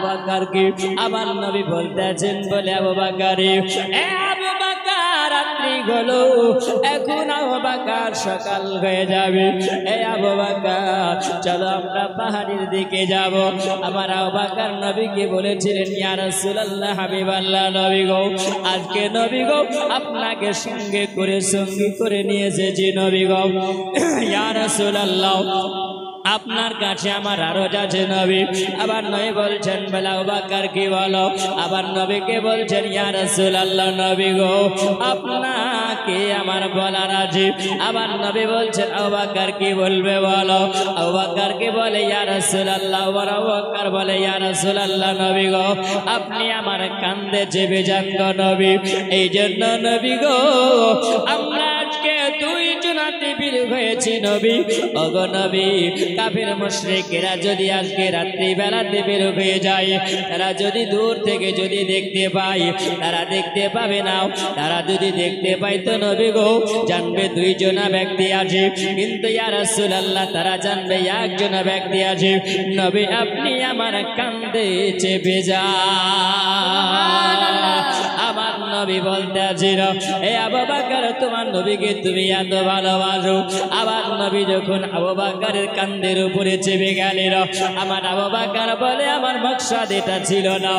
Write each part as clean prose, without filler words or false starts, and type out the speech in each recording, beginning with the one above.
বকরকে আমার নবী বলতেছেন বলে আবু বকর আবু বকর রাত্রি হলো এখন আবু বকর সকাল হয়ে যাবে আবু বকর চলো আমরা পাহাড়ের দিকে যাব আমার আবু বকর নবীকে বলেছিলেন ইয়া রাসূলুল্লাহ হাবিবাল্লাহ নবী গো আজকে নবী গো আপনাকে সঙ্গে করে নিয়ে এসেছি নবী গো ইয়া রাসূলুল্লাহ আপনার কাছে আমার আরজ আছে নবী আবার নবী বলছেন বলে আবু বকর কি বলো আবার নবীকে বলছেন ইয়া রাসূলুল্লাহ নবী গো আপনাকে আমার বলার আছে আবার নবী বলছেন আবু বকর কি বলবে বলো আবু বকর কি বলে ইয়া রাসূলুল্লাহ আবু বকর বলে ইয়া রাসূলুল্লাহ নবী গো আপনি আমার কান্দে চেপে যান গো নবী এই জন্য নবী গো আমরা আজকে দুইজনাতে বের হয়েছি নবী ওগো নবী কাফির মুশরিকরা যদি আজকে রাত্রি বেলাতে বের হয়ে যায় তারা যদি দূর থেকে যদি দেখতে পায় তারা দেখতে পাবে না তারা যদি দেখতে পায় তো নবী গো জানবে দুইজনা ব্যক্তি আছে কিন্তু ইয়া রাসূলুল্লাহ তারা জানবে একজনা ব্যক্তি আছে নবী আপনি আমার কান্দে চেপে যান আমার নবী বলতে আছিল এ আবু বকর তোমার নবীকে তুমি এত ভালোবাসো আবার নবী যখন আবু বকরের কান্দের উপরে চেপে গেলেন আমার আবু বকর বলে আমার মাকসাদ এটা ছিল না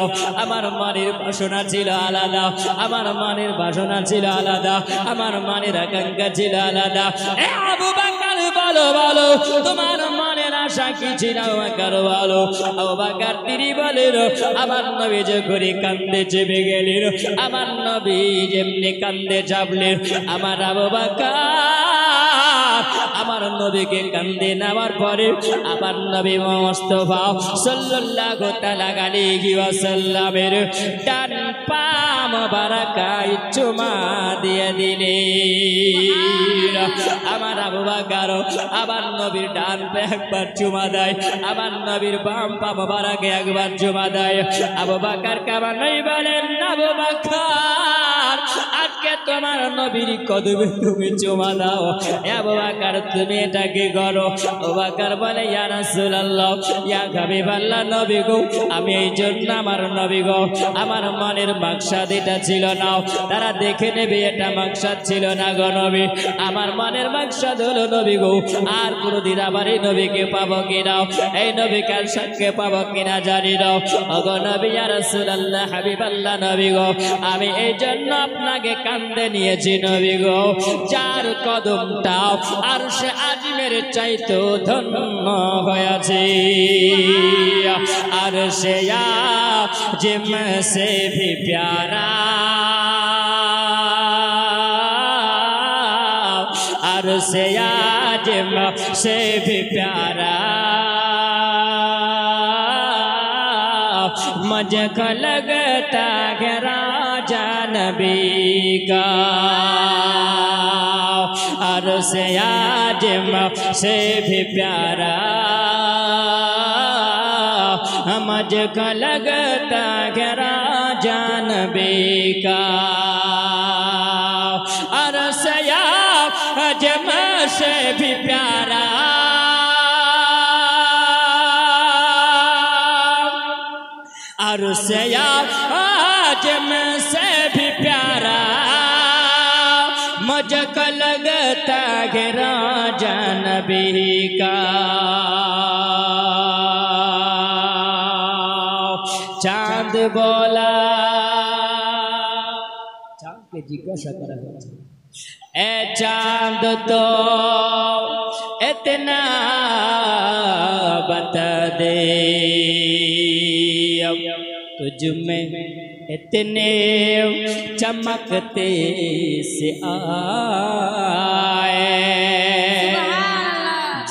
আমার মনের বাসনা ছিল আলাদা আমার মনের বাসনা ছিল আলাদা আমার মনের আকাঙ্ক্ষা ছিল আলাদা এ আবু বকর বলো বলো তোমার মনের আশা কি ছিল বকর বলো আবু বকর তিনি বলেন আমার নবী যখন কান্দে চেপে গেলেন আমার নবী যেমনি কান্দে চাপলেন আমার আবু বকর আমার নবীকে কান্দে নেওয়ার পরে আমার নবী মুস্তাফা সাল্লাল্লাহু তাআলা আলাইহি ওয়াসাল্লামের ডান পা মোবারকায় চুমা দিয়ে দিলেন আমার আবু বকর আমার নবীর ডান পা একবার চুমা দেয় আমার নবীর বাম পা মোবারকে একবার চুমা দেয় আবু বকর কাবা নাই বলেন আবু বকর আজকে তোমার নবীর কদমে তুমি চুমা দাও আবু বকর তুমি এটা কি করো আবু বকর বলে ইয়া রাসূলুল্লাহ ইয়া হাবিবাল্লাহ নবী গো আমি এই জন্য আমার নবী গো আমার মনের মাকসাদ এটা ছিল না তারা দেখে নেবে এটা মাকসাদ ছিল না গো নবী আমার মনের মাকসাদ হলো নবী গো আর কোনদিন আবার এই নবীকে পাবো কিনা এই নবীকে সঙ্গে পাবো কিনা জানি না ওগো নবী ইয়া রাসূলুল্লাহ হাবিবাল্লাহ নবী গো আমি এই জন্য আপনাকে কান্দে নিয়েছি নবী গো যার কদমটা আরশে আজিমের চাইতে ধন্য হয়েছে আরশে আজিম से भी प्यारा अरशे आज़म से भी प्यारा मुझे को लगता है राजा नबी का अरशे आज़म से भी प्यारा मुझको लगता है राजा नबी का अरशे आज़म से भी प्यारा अरशे आज़म से भी प्यारा मुझको लगता है राजा नबी का चांद बोला चांद के जिज्ञासा करा ए चांद तो इतना बता दे तुझ में इतने चमकते से आए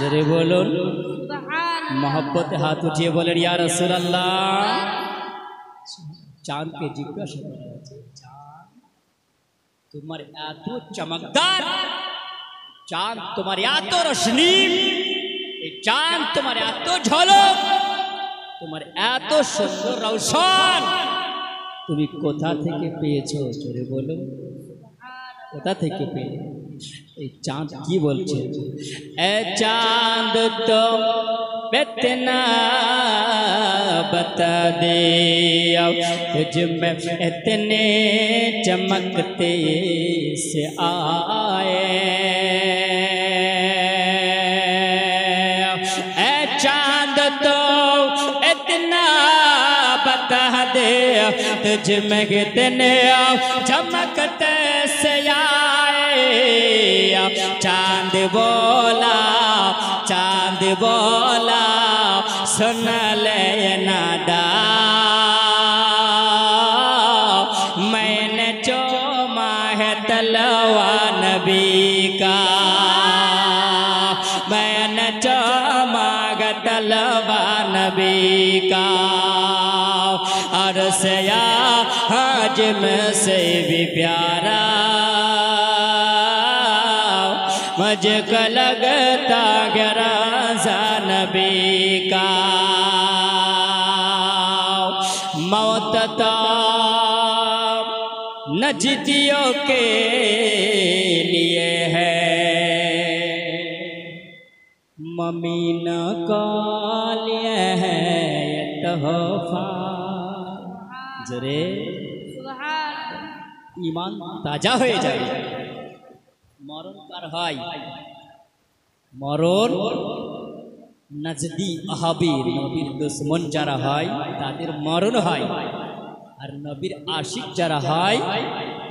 जरे बोलो मोहब्बत हाथ उठिए बोले या रसूल अल्लाह चांद के जिज्ञासा चांद तुम्हारे एतो चमकदार चांद तुम्हारे एतो रोशनी चांद तुम्हारे एतो झलक तुम्हारे एतो सुंदर रोशन তুমি কোথা থেকে পেয়েছো জোরে বলো কোথা থেকে পেয়ে এই চাঁদ কি বলছে এ চাঁদ তো इतना बता दे तुझ में इतने चमकते से आए चांद तो इतना बता दे तुझ में कितने चमकते से आए चांद बोला सुन ले नादा मैंने चूमा है तलवा नबी का मैंने चूमा है तलवा नबी का और सया हाजिम से भी प्यारा मुझको लगता गराजा नबी का मौत तो नजदियों के लिए है ममीन को लिए है ये तोहफा जरे ईमान ताजा हो जाए मरण कार হয় মরণ নজদি আহাবি নবীর দুশমন যারা হয় তাদের মরণ হয় আর নবীর আশিক যারা হয়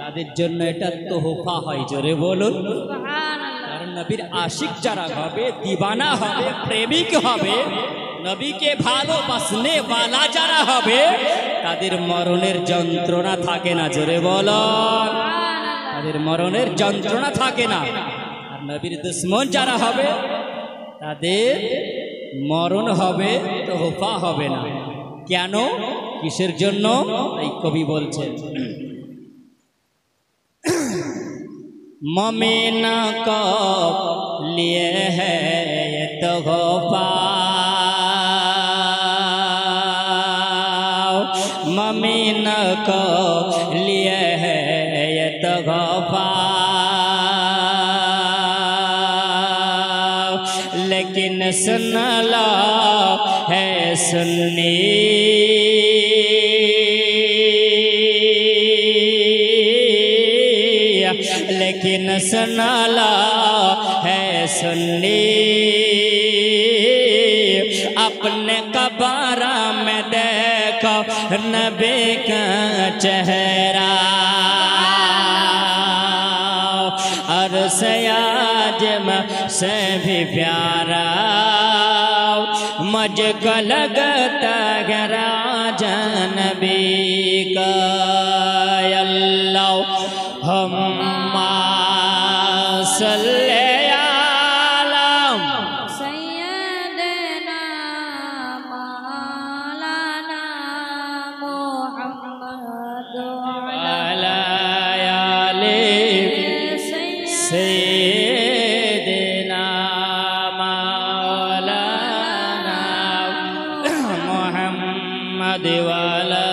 তাদের জন্য এটা তোহফা হয় জোরে বলুন সুবহানাল্লাহ কারণ নবীর আশিক যারা হবে দিওয়ানা হবে প্রেমিক হবে নবীকে ভালোবাসনে वाला যারা হবে তাদের মরণের যন্ত্রণা থাকে না জোরে বলুন তাদের মরণের যন্ত্রণা থাকে না আর নবীর দুশমন যারা হবে তাদের মরণ হবে তোহফা হবে না কেন কিসের জন্য এই কবি বলছেন मोमिन को लिए है ये तोहफा मोमिन को लिए है ये तोहफा लेकिन सुन लो है सुन्नी लेकिन सुन लो है सुन्नी अपने कब्र में देखो नबी का चेहरा और सयाजम से भी प्यारा मुझको लगता है राजा नबी का अल्लाह सल्ले आलम सय्यदना मौलाना मुहम्मद अला आले सय्यदना मौलाना मुहम्मद वाला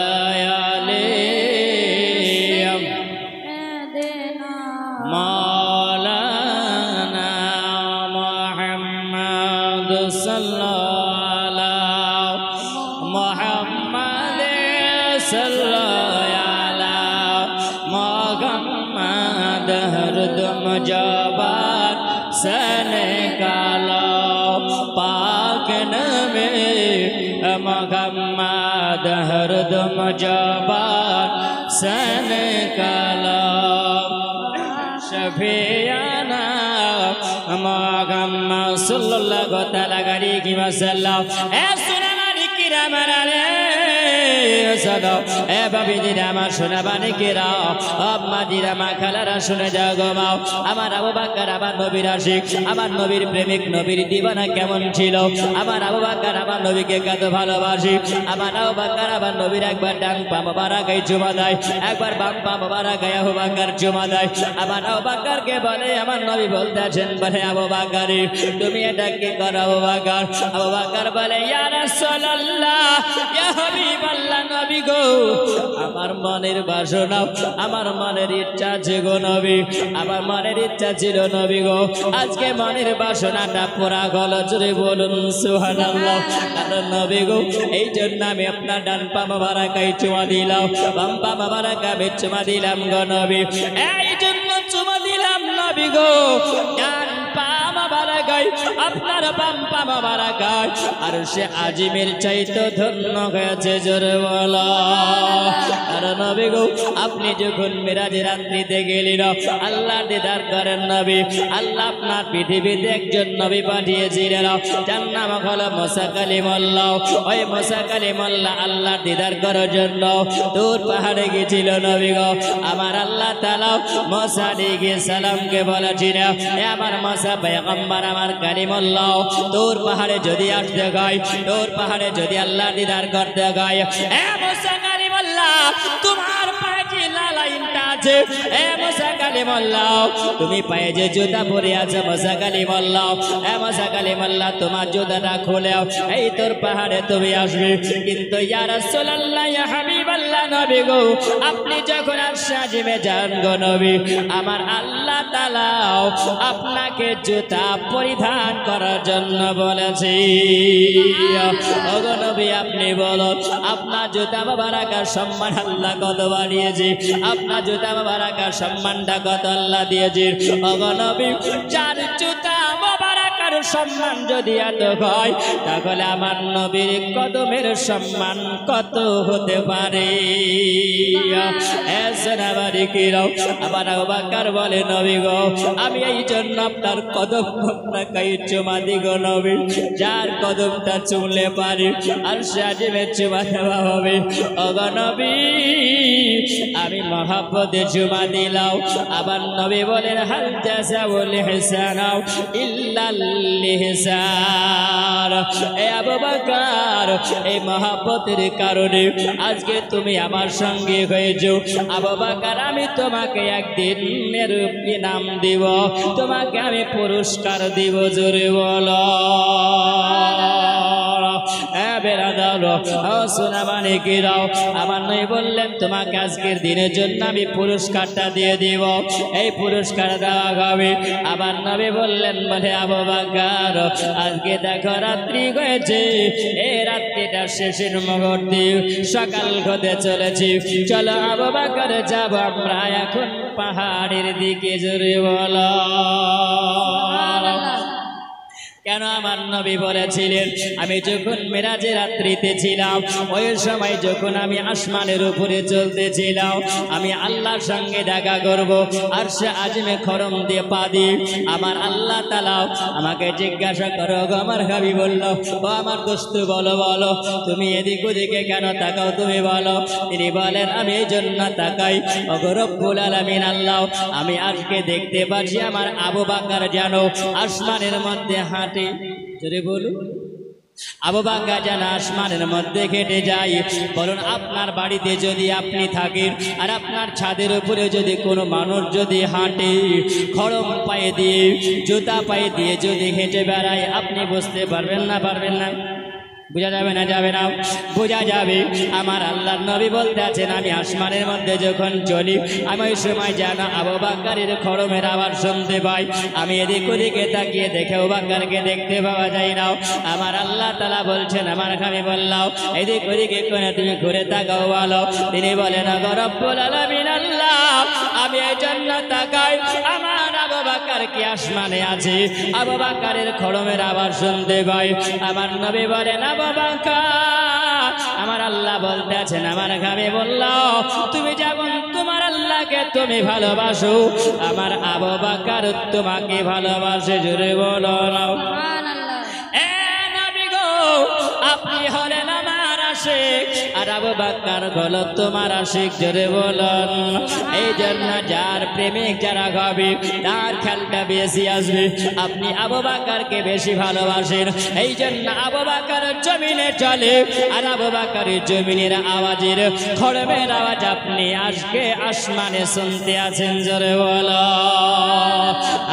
जबान सने कालो पाक नबी मोहम्मद हरदम जबान सने कालो शफियाना मोहम्मद सल्लल्लाहु तआला अलैहि वसल्लम ए सुनानी किराम रे सदो ए बाबी दिरा मा सुनाबानी किरा अम्मा दिरा मा खालारा শুনে যাও গো মাও আমার আবু বকর আমার নবীর আশিক আমার নবীর প্রেমিক নবীর দিওয়ানা কেমন ছিল আমার আবু বকর আমার নবীকে কত ভালোবাসি আমার আবু বকর আমার নবীর একবার ডান পা মোবারক গায়ে চুমা দেয় একবার বাম পা মোবারক গায়ে আবু বকর চুমা দেয় আমার আবু বকরকে বলে আমার নবী বলতেছেন বলে আবু বকর তুমি এটা কি করো আবু বকর বলে ইয়া রাসূলুল্লাহ ইয়া হাবিবাল্লাহ নবী গো আমার মনের বাসনা আমার মনের ইচ্ছা আছে গো নবী আমার মনের ইচ্ছা ছিল নবী গো আজকে মনের বাসনাটা পুরা গল জুড়ে বলুন সুবহানাল্লাহ কারণ নবী গো এই জন্য আমি আপনার ডান পা মোবারকায় চুমা দিলাম বাম পা মোবারকায় চুমা দিলাম গো নবী এই জন্য চুমা দিলাম নবী গো ডান পা মোবারকায় আপনার বাম পা মোবারকায় আর সে আজিমের চাইতে ধন্য হয়েছে জোরে বলো আর নবী গো আপনি যখন মিরাজের রাত্রিতে গেলেন আল্লাহ দিদার করেন নবী আল্লাহ আপনার পৃথিবীতে একজন নবী পাঠিয়েছিলেন যার নাম হলো মুসা কালিমুল্লাহ ওই মুসা কালিমুল্লাহ আল্লাহ দিদার করার জন্য দূর পাহাড়ে গিয়েছিল নবী গো আমার আল্লাহ তাআলা মুসা আলাইহিস সালামকে বলেছিলেন এ আমার মুসা পয়গম্বর আমার কালিমুল্লাহ দূর পাহাড়ে যদি আসতে হয় দূর পাহাড়ে যদি আল্লাহ দিদার করতে হয় এ মুসা কালিমুল্লাহ তোমার পায়ে যে লালাইনটা আছে এ মুসা কালিমুল্লাহ তুমি পায়ে যে জুতা পরে আছে মুসা কালিমুল্লাহ এ মুসা কালিমুল্লাহ তোমার জুতাটা খুলেও এই তোর পাহাড়ে তুমি আসবে কিন্তু ইয়া রাসূলুল্লাহ ইয়া হাবিবাল্লাহ নবী গো আপনি যখন আরশে যান গো নবী আমার আল্লাহ তাআলা আপনাকে জুতা পরিধান করার জন্য বলেছে ও গো নবী আপনি বলুন আপনার জুতা মোবারকের সম্মান আল্লাহ কত বাড়িয়েছে আপনার জুতা মোবারকের সম্মানটা কত আল্লাহ দিয়েছে ও গো নবী যার জুতা মোবারকের সম্মান যদি এত হয় তাহলে আমার নবীর কদমের সম্মান কত হতে পারে আবার আবু বকর বলে নবী গো আমি এই জন্য আপনার কদম আপনাকে চুমা দি গো নবী যার কদমটা চুমলে পারে আর সাজিমে চুমা দেওয়া হবে ও গো নবী আমি মহব্বতে চুমা দিলাম আবার নবী বলেন হাল জাযাউল ইহসান ইল্লাল ইহসান এ আবু বকর এই মহব্বতের কারণে আজকে তুমি আমার সঙ্গে হয়েছো আবু বকর আমি তোমাকে একদিনের ইনাম দিব তোমাকে আমি পুরস্কার দিব জোরে বলো আমার নবী বললেন তোমাকে আজকের দিনের জন্য আমি পুরস্কারটা দিয়ে দিব এই পুরস্কার দেওয়া হবে আবার নবী বললেন বলে আবু বকর আজকে দেখো রাত্রি হয়েছে এই রাত্রিটা শেষের মুহূর্তে সকাল হতে চলেছে চলো আবু বকর যাব আমরা এখন পাহাড়ের দিকে জোরে বলো কেন আমার নবী বলেছিলেন আমি যখন মিরাজের রাত্রিতে ছিলাম ওই সময় যখন আমি আসমানের উপরে চলতেছিলাম আমি আল্লাহর সঙ্গে দেখা করব আর সে আজমে খরম দিয়ে পা দিয়ে আমার আল্লাহ তাআলা আমাকে জিজ্ঞাসা করো আমার হাবি বলল ও আমার দোস্ত বলো বলো তুমি এদিক ওদিকে কেন তাকাও তুমি বলো তিনি বলেন আমি এই জন্য তাকাই ও রব্বুল আলামিন আল্লাহ আমি আজকে দেখতে পাচ্ছি আমার আবু বকর যেন আসমানের মধ্যে হাঁটে জোরে বলুন আবু বকর যেন আসমানের মধ্যে হেঁটে যায় বলুন আপনার বাড়িতে যদি আপনি থাকেন আর আপনার ছাদের উপরে যদি কোনো মানুষ যদি হাঁটে খড়ম পায়ে দিয়ে জুতা পায়ে দিয়ে যদি হেঁটে বেড়ায় আপনি বুঝতে পারবেন না বোঝা যাবে না যাবে না বোঝা যাবে আমার আল্লাহর নবী বলতে আছেন আমি আসমানের মধ্যে যখন চলি আমি ওই সময় যেন আবু বকরের খড়মের আওয়াজ শুনতে পাই আমি এদিক ওদিকে তাকিয়ে দেখে আবু বকরকে দেখতে পাওয়া যায় না আমার আল্লাহ তাআলা বলছেন আমার আমি বললাম এদিক ওদিকে কোনে তুমি ঘুরে তাকাও বলো তিনি বলেন রব্বুল আলামিন আল্লাহ আমি এই জন্য তাকাই আমার আবু বকর কি আসমানে আছে আবু বকরের খড়মের আওয়াজ শুনতে পাই আমার নবী বলেন আবু বকর আমার আল্লাহ বলতে আছেন আমার আমি বললাম তুমি যখন তোমার আল্লাহকে তুমি ভালোবাসো আমার আবু বকর তোমাকে ভালোবাসে জোরে বলো সুবহানাল্লাহ এ নবী গো আপনি হলেন আমার আশিক আর আবু বকর হলো তোমার আশিক জোরে বলুন এই জন্য যার প্রেমিক যারা হবে তার খেলটা বেশি আসবে আপনি আবু বকরকে বেশি ভালোবাসেন এই জন্য আবু বকর জমিনে চলে আর আবু বকরের জমিনের আওয়াজের খড়মের আওয়াজ আপনি আজকে আসমানে শুনতে আছেন জোরে বলো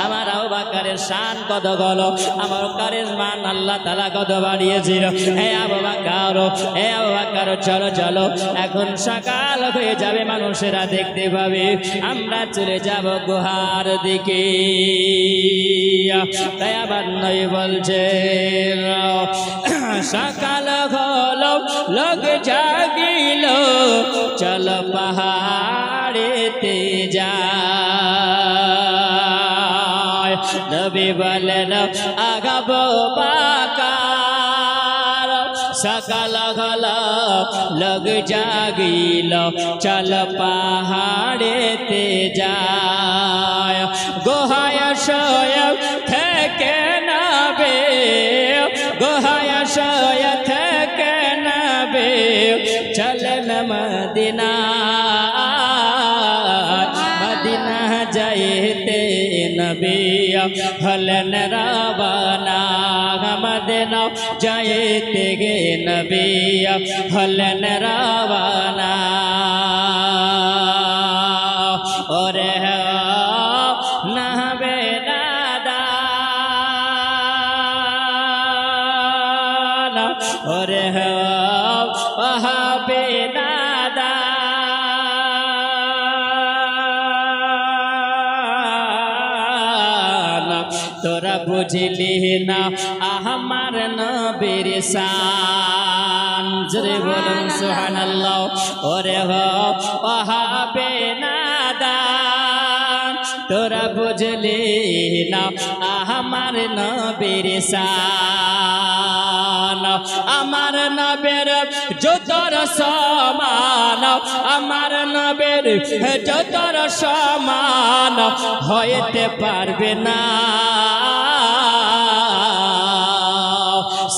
আমার আবু বকরের শান কত গেল আমার কারিজমান আল্লাহ তাআলা কত বাড়িয়েছিল হে আবু বকর হে আবু বকর চলো চলো, এখন সকাল হয়ে যাবে, মানুষেরা দেখতে পাবে, আমরা চলে যাব গুহার দিকে। তাই আবার নবী বলছে সকাল হলো লোক জাগিল, চলো পাহাড়েতে যায়। নবী বলেন আগাবো বাকার, সকাল হলো লোক জাগিল, চলো পাহাড়েতে যায়। গুহায় শোয় থেকে নাবে, গুহায় শোয় থেকে নাবে, চলেন মদিনা, মদিনা যাইতে নবী হলেন রাবানা, মদিনা যাইতে গে নবী হলেন রাবানা। ওরে নাবে দাদা, ওরে হবে দাদা, তোরা বুঝলি না আমার নবীর শান, জোরে বলুন সুবহানাল্লাহ। ওরে হবে দাদা, তোরা বুঝলি না আমার নবীর শান, আমার নবীর যতর সমান, আমার নবীর যতর সমান হইতে পারবে না।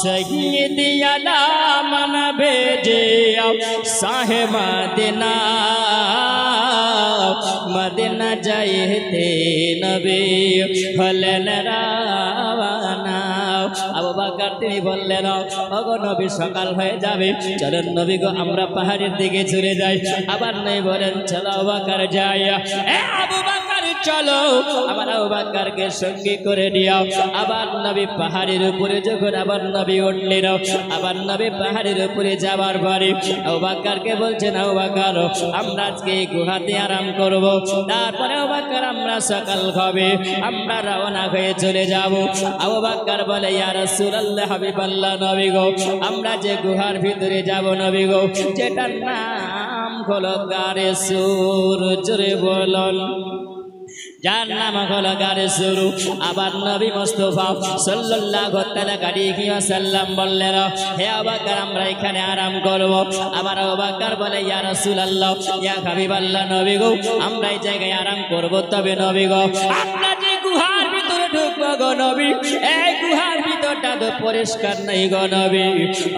সৈয়দি আলাম নবী যে শাহে মদিনা, মদিনা যাইতে নবী হলেন রাবানা। আবু বকর তিনি বললেন ওগো নবী সকাল হয়ে যাবে, চলেন নবী গো আমরা পাহাড়ের দিকে চলে যাই। আবার নবী বলেন চলো আবু বকর যাই, আবু বকর চলো। আবার আবু বকরকে সঙ্গী করে নিও। আবার নবী পাহাড়ের উপরে যখন আবার নবী উঠলেন, আবার নবী পাহাড়ের উপরে যাবার পরে আবু বকরকে বলছেন আবু বকর আমরা আজকে গুহাতে আরাম করব, তারপরে আবু বকর আমরা সকাল হবে আমরা রওনা হয়ে চলে যাব। আবু বকর বলে ইয়া রাসূলুল্লাহ হাবিবাল্লাহ নবী গো, আমরা যে গুহার ভিতরে যাব নবী গো, যেটার নাম হলো গারে সুর, জোরে বলুন, যার নাম হলো গারে সুর। আবার নবী মুস্তাফা সাল্লাল্লাহু আলাইহি ওয়াসাল্লাম বললেন হে আবু বকর আমরা এখানে আরাম করব। আবার আবু বকর বলে ইয়া রাসূলুল্লাহ ইয়া হাবিবাল্লাহ নবী গো, আমরা এই জায়গায় আরাম করব, তবে নবী গো আমরা যে গুহার ভিতরে ঢুকবো গো নবী, এই গুহার ভিতরটা তো পরিষ্কার নেই গো নবী।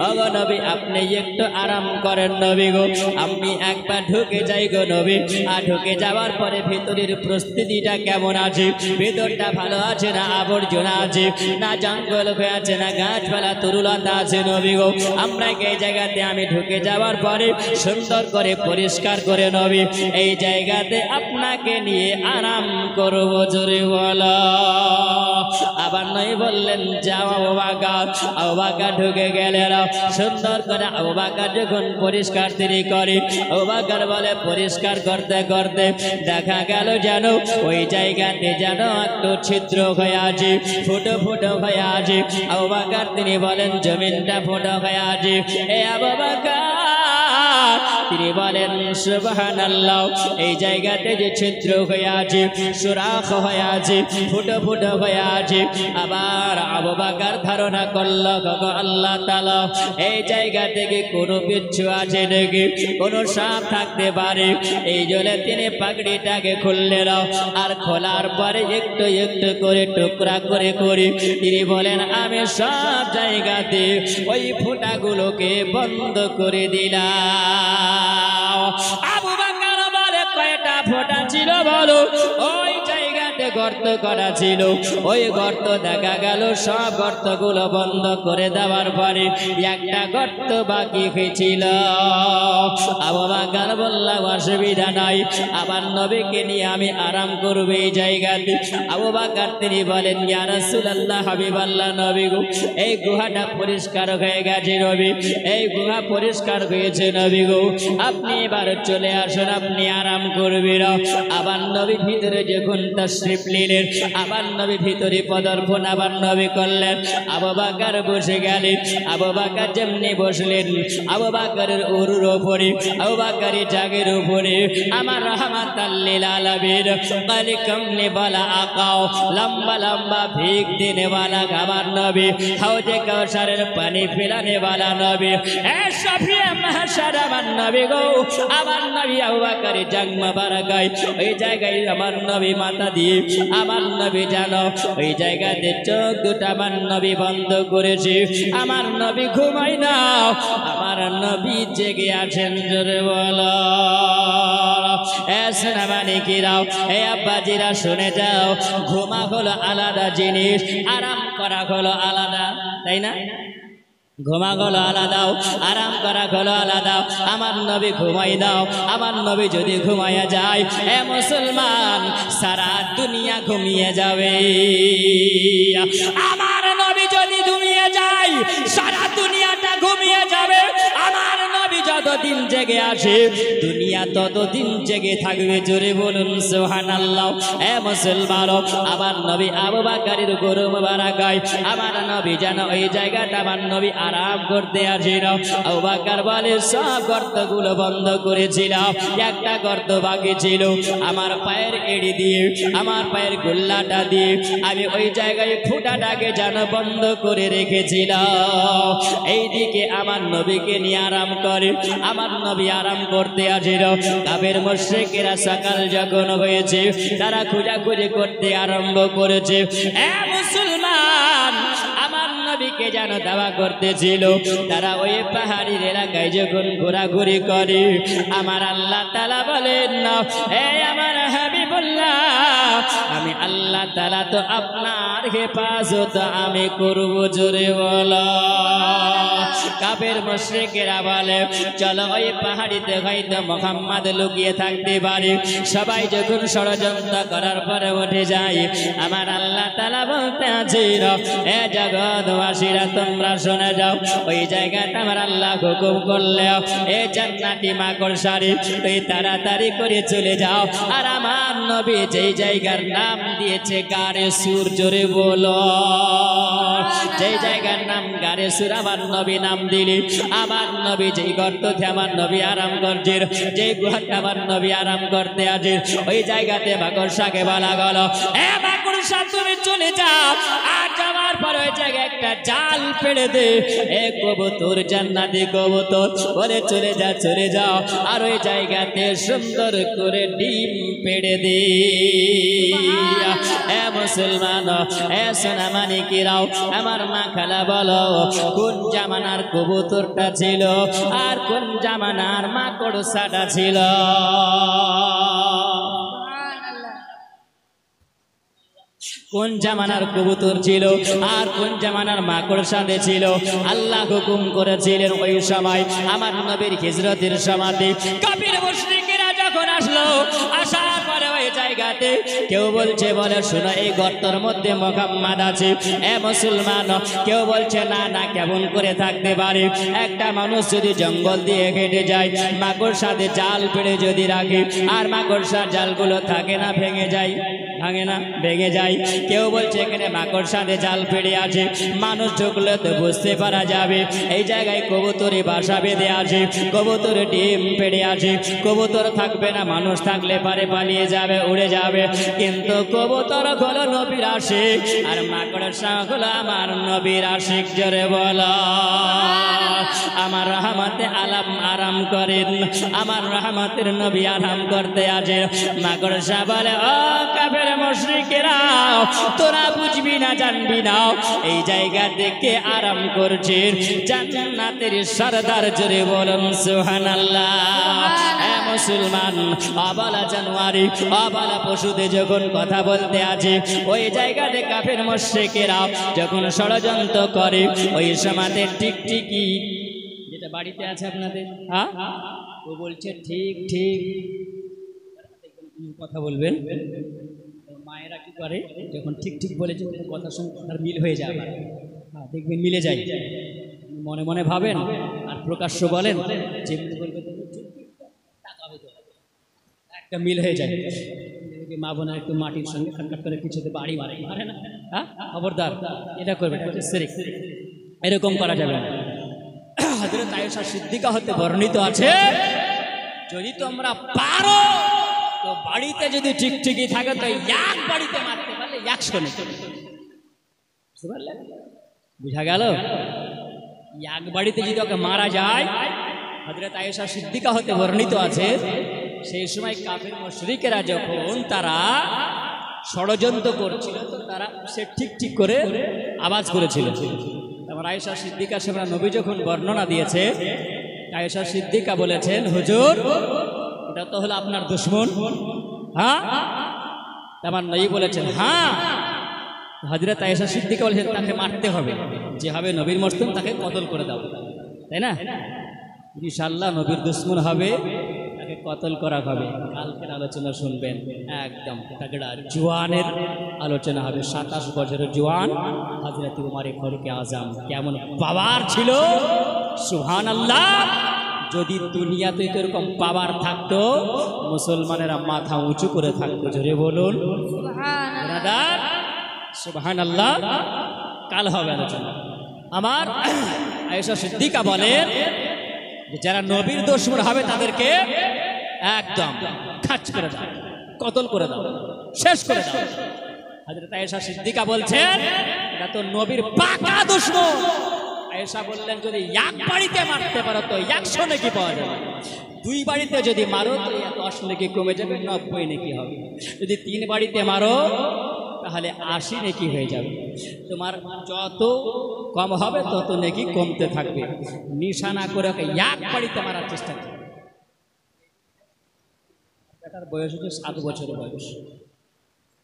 ওগো নবী আপনি একটু আরাম করেন নবী গো, আমি একবার ঢুকে যাই গো নবী। আর ঢুকে যাওয়ার পরে ভিতরের প্রস্তুতিটা কেমন আছে, ভিতরটা ভালো আছে না আবর্জনা আছে, না জঙ্গল হয়ে আছে, না গাছপালা তরুলতা আছে নবী গো। আমরা এই জায়গাতে আমি ঢুকে যাওয়ার পরে সুন্দর করে পরিষ্কার করে নবী এই জায়গাতে আপনাকে নিয়ে আরাম করব, জোরে বলো। আবার নবী বললেন যাও আবু বকর। আবু বকর ঢুকে গেলেন, সুন্দর করে আবু বকর যখন পরিষ্কার তিনি করে, আবু বকর বলে পরিষ্কার করতে করতে দেখা গেল যেন ওই জায়গাতে যেন একটু ছিদ্র হয়ে আছে, ফুটো ফুটো হয়ে আছে। আবু বকর তিনি বলেন জমিনটা ফুটো হয়ে আছে। এ আবু বকর তিনি বলেন সুবহানাল্লাহ, এই জায়গাতে যে ছিদ্র হয়ে আছে, সুরাখ হয়ে আছে, ফুটো ফুটো হয়ে আছে। আবার আবু বকর ধারণা করল আল্লাহ তাআলা এই জায়গা থেকে কোনো বিচ্ছু আছে নাকি, কোনো সাপ থাকতে পারে। এই জন্য তিনি পাগড়িটাকে খুললেন, আর খোলার পরে একটু একটু করে টুকরা করে করে তিনি বলেন আমি সব জায়গাতে ওই ফুটাগুলোকে বন্ধ করে দিলাম। আবু বকর বলে কয়টা ফোঁটা ছিল বলো? ওই জায়গাতে জায়গাতে গর্ত করা ছিল, ওই গর্ত দেখা গেল সব গর্তগুলো বন্ধ করে দেওয়ার পরে একটা গর্ত বাকি হয়েছিল। আবু বকর বলল অসুবিধা নাই, আবার নবীকে নিয়ে আমি আরাম করব এই জায়গাতে। আবু বকর তিনি বলেন ইয়া রাসূলুল্লাহ হাবিবাল্লাহ নবী গো, এই গুহাটা পরিষ্কার হয়ে গেছে নবী, এই গুহা পরিষ্কার হয়েছে নবী গো, আপনি এবার চলে আসুন, আপনি আরাম করবেন। আবার নবী ভিতরে যখন তাশরিফ নিলেন, আবার নবী ভিতরে পদার্পণ আবার নবী করলেন। আবু বকর বসে গেলেন। আবু বকর যেমনি বসলেন, আবু বকরের উরুর উপরে, আবু বকরের জাগের উপরে আমার রাহমাতাল লিল আলামিন কালি কমনে বলা আকাও লম্বা লম্বা ভিক দেনে वाला আমার নবী, হাউজে কাউসারের পানি পিলানে वाला নবী, এ শফিয়ে মাহশার আমার নবী গো, আমার নবী আবু বকর জাগ মোবারকায় ওই জায়গায় আমার নবী মাথা দিয়ে আমার নবী জানো ওই জায়গাতে চোখ দুটা আমার নবী বন্ধ করেছে। আমার নবী ঘুমায় না, আমার নবী জেগে আছেন। জোরে বলো সোনামানিকিরাও, এ আব্বাজিরা শুনে যাও, ঘুমা হলো আলাদা জিনিস, আরাম করা হলো আলাদা, তাই না? ঘুমা হলো আলাদাও, আরাম করা হলো আলাদা। আমার নবী ঘুমাই দাও, আমার নবী যদি ঘুমাইয়া যায়, এ মুসলমান সারা দুনিয়া ঘুমিয়ে যাবে। আমার নবী যদি ঘুমিয়ে যায়, সারা দুনিয়াটা ঘুমিয়ে যাবে। আমার নবী যতদিন জেগে আসে, দুনিয়া ততদিন জেগে থাকবে। জোরে বলুন সুবহানাল্লাহ। এ মুসলমান, আমার নবী আবু বকরের গরু মোবারকায় আমার নবী যেন ওই জায়গাটা আমার নবী আরাম করতে আসেন। আবু বকর বলে সব গর্তগুলো বন্ধ করেছিলাম, একটা গর্ত বাকি ছিল। আমার পায়ের এড়ি দিয়ে, আমার পায়ের গোল্লাটা দিয়ে আমি ওই জায়গায় ফুটাটাকে যেন বন্ধ করে রেখেছিলাম। এইদিকে আমার নবীকে নিয়ে আরাম করে, আমার নবী আরাম করতে আসেন। কাফের মুশরিকেরা সকাল যখন হয়েছে, তারা খোঁজাখুঁজি করতে আরম্ভ করেছে। এ মুসলমান, আমার নবীকে যেন দাওয়া করতেছিল। তারা ওই পাহাড়ি এলাকায় যখন ঘোরাঘুরি করে, আমার আল্লাহ তাআলা বলেন না, এ আমার হাবিবুল্লাহ, আমি আল্লাহ তাআলা তো আপনার হেফাজত আমি করব। জোরে বলো। কাফের মুশরিকেরা বলে চলো ওই পাহাড়িতে হয়তো মুহাম্মদ লুকিয়ে থাকতে পারে। সবাই যখন ষড়যন্ত্র করার পরে উঠে যায়, আমার আল্লাহ তাআলা বলতে আছেন, এ জগৎবাসীরা তোমরা শুনে যাও, ওই জায়গাটা আমার আল্লাহ হুকুম করলে, এ জান্নাতি মাকড়সারে তুই তাড়াতাড়ি করে চলে যাও। আর আমার নবী যেই জায়গার নাম দিয়েছে গারে সুর, জোরে বলো, যেই জায়গার নাম গারে সুর আমার নবী নাম দিলি, আমার নবী যেই গর্ততে আমার নবী আরাম করছে, যেই গুহাতে আমার নবী আরাম করতে আছে, ওই জায়গাতে মাকড়সাকে বলা গেল, এ মাকড়সা তুমি চলে যাও। আর যাওয়ার পর ওই জায়গায় একটা জাল পেড়ে দে, এ কবুতর জান্নাতি কবুতর বলে চলে যা, চলে যাও। আর ওই জায়গাতে সুন্দর করে ডিম পেড়ে দে। এ মুসলমান, এ সোনামানিকিরাও, আমার মা খালা বলো, কোন জামানার কবুতরটা ছিল আর কোন জামানার মাকড়সাটা ছিল? কোন জামানার কবুতর ছিল আর কোন জামানার মাকড়সাতে ছিল? আল্লাহ হুকুম করেছিলেন ওই সময় আমার নবীর হিজরতের সময়তে কাফির মুশরিকেরা যখন আসলো, আসার পরে ওই জায়গাতে কেউ বলছে বলে শোনো এই গর্তের মধ্যে মুহাম্মদ আছে। এ মুসলমান, কেউ বলছে না না, কেমন করে থাকতে পারে? একটা মানুষ যদি জঙ্গল দিয়ে হেঁটে যায়, মাকড়সাতে জাল পেড়ে যদি রাখে, আর মাকড়সার জালগুলো থাকে না, ভেঙে যায়, ভাঙে না, ভেঙে যায়। কেউ বলছে এখানে মাকড়সাতে জাল পেড়ে আছে, মানুষ ঢুকলে তো বুঝতে পারা যাবে এই জায়গায় কবুতরে বাসা বেঁধে আছে, কবুতরে ডিম পেড়ে আছে। কবুতর থাকবে না, মানুষ থাকলে পারে পালিয়ে যাবে, উড়ে যাবে। কিন্তু কবুতর হলো নবীর আশিক, আর মাকড়সা হলো আমার নবীর আশিক। জোরে বলো। আমার রহমতে আলাম আরাম করেন, আমার রহমতের নবী আরাম করতে আছে। মাকড়সা বলে ও কাফের মুশরিকেরা, তোরা বুঝবি না, জানবি না, এই জায়গা থেকে আরাম করছে জান্নাতের সরদার। জোরে বলুন সুবহানাল্লাহ। মুসলমান, আবালা জানুয়ারি আবালা পশুতে যখন কথা বলতে আছে, ওই জায়গাতে কাফের মুশরিকেরা যখন ষড়যন্ত্র করে, ওই সমাজে টিকটিকি যেটা বাড়িতে আছে আপনাদের, হ্যাঁ, ও বলছে ঠিক ঠিক কথা বলবেন। মায়েরা কি করে, যখন ঠিক ঠিক বলে যে কথার সঙ্গে কথার মিল হয়ে যায়, হ্যাঁ দেখবেন মিলে যায়, মনে মনে ভাবেন আর প্রকাশ্য বলেন, যেমনি বলবেন একটা মিল হয়ে যায়। মা বোনা একটু মাটির সঙ্গে খাটখাট করে কিছুতে বাড়ি মারে না, হ্যাঁ খবরদার এটা করবে, এরকম করা যাবে না। হযরত আয়েশা সিদ্দিকা হতে বর্ণিত আছে, যদি তোমরা পারো তো বাড়িতে যদি টিকটিকি থাকে তো এক বাড়িতে মারতে পারলে 100 নেকি। বুঝতে পারলেন? বুঝা গেল? এক বাড়িতে যদি ওকে মারা যায়, হযরত আয়েশা সিদ্দিকা হতে বর্ণিত আছে, সেই সময় কাফের মুশরিকেরা যখন তারা ষড়যন্ত্র করছিল, তো তারা সে ঠিক ঠিক করে আওয়াজ করেছিল। আমার আয়েশা সিদ্দিকা সামনে নবী যখন বর্ণনা দিয়েছে, আয়েশা সিদ্দিকা বলেছেন, হুজুর এটা তো হলো আপনার দুশমন। হ্যাঁ, আমার নবী বলেছেন হ্যাঁ। হযরত আয়েশা সিদ্দিকা বলেছেন তাকে মারতে হবে, যে হবে নবীর মুসলিম তাকে কতল করে দাও, তাই না? ইনশাআল্লাহ নবীর দুশমন হবে, তাকে কতল করা হবে। কালকের আলোচনা শুনবেন, একদম তাগড়া জওয়ানের আলোচনা হবে। 27 বছরের জওয়ান হযরত উমর ফারুক আযম কেমন পাওয়ার ছিল, সুবহানাল্লাহ। যদি দুনিয়াতে এরকম পাওয়ার থাকতো, মুসলমানেরা মাথা উঁচু করে থাকতো। জোরে বলুন সুবহানাল্লাহ, সুবহানাল্লাহ। কাল হবে আলোচনা। আমার আয়েশা সিদ্দিকা বলেন, যারা নবীর দুশমন হবে তাদেরকে একদম খাচ করে দাও, কতল করে দাও, শেষ করে দাও। হযরত আয়েশা সিদ্দিকা বলছেন, এটা তো নবীর পাকা দুশমন। আয়েশা বললেন, যদি এক বাড়িতে মারতে পারো তো 100 নেকি পাওয়া যাবে, 2 বাড়িতে যদি মারো তো 10 নেকি কমে যাবে, 90 নেকি হবে। যদি 3 বাড়িতে মারো তাহলে 80 নেকি হয়ে যাবে। তোমার যত কম হবে তত নেকি কমতে থাকবে। নিশানা করে ওকে এক বাড়িতে মারার চেষ্টা করবে। এটার বয়স হচ্ছে 7 বছর বয়স।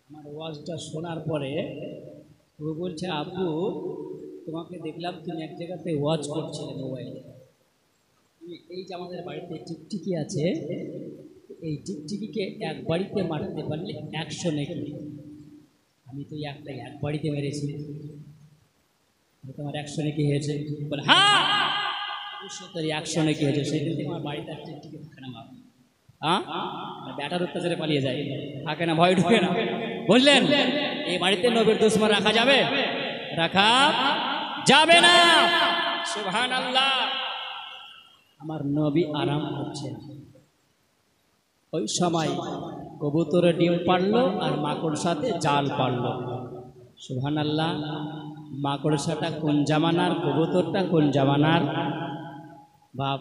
আমার ওয়াজটা শোনার পরে ও বলছে, আব্বু তোমাকে দেখলাম তুমি এক জায়গাতে ওয়াজ করছিলে মোবাইলে, এই যে আমাদের বাড়িতে টিকটিকি আছে, এই টিকটিকিকে এক বাড়িতে মারতে পারলে 100 নেকি। আমি তো এক বাড়িতে মেরেছি, তোমার 100 নেকি হয়েছে? বলে হ্যাঁ 100 নেকি হয়েছে। সেই দিন আমার বাড়িতে টিকটিকি থাকে না, মা হ্যাঁ ব্যাটার অত্যাচারে পালিয়ে যায়, থাকে না, ভয় ঢুকে না। বুঝলেন? এই বাড়িতে নবীর দুশমন রাখা যাবে? রাখা যাবে না। সুবহানাল্লাহ। আমার নবী আরাম করছেন, ওই সময় কবুতরে ডিম পারলো আর মাকড়সাতে জাল পারলো। সুবহানাল্লাহ। মাকড়সাটা কোন জামানার, কবুতরটা কোন জামানার? বাপ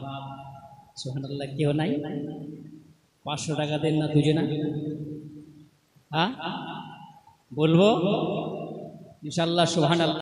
সুবহানাল্লাহ। কেউ নাই? 500 টাকা দেন না দুজনা? হ্যাঁ বলবো ইনশাআল্লাহ। সুবহানাল্লাহ।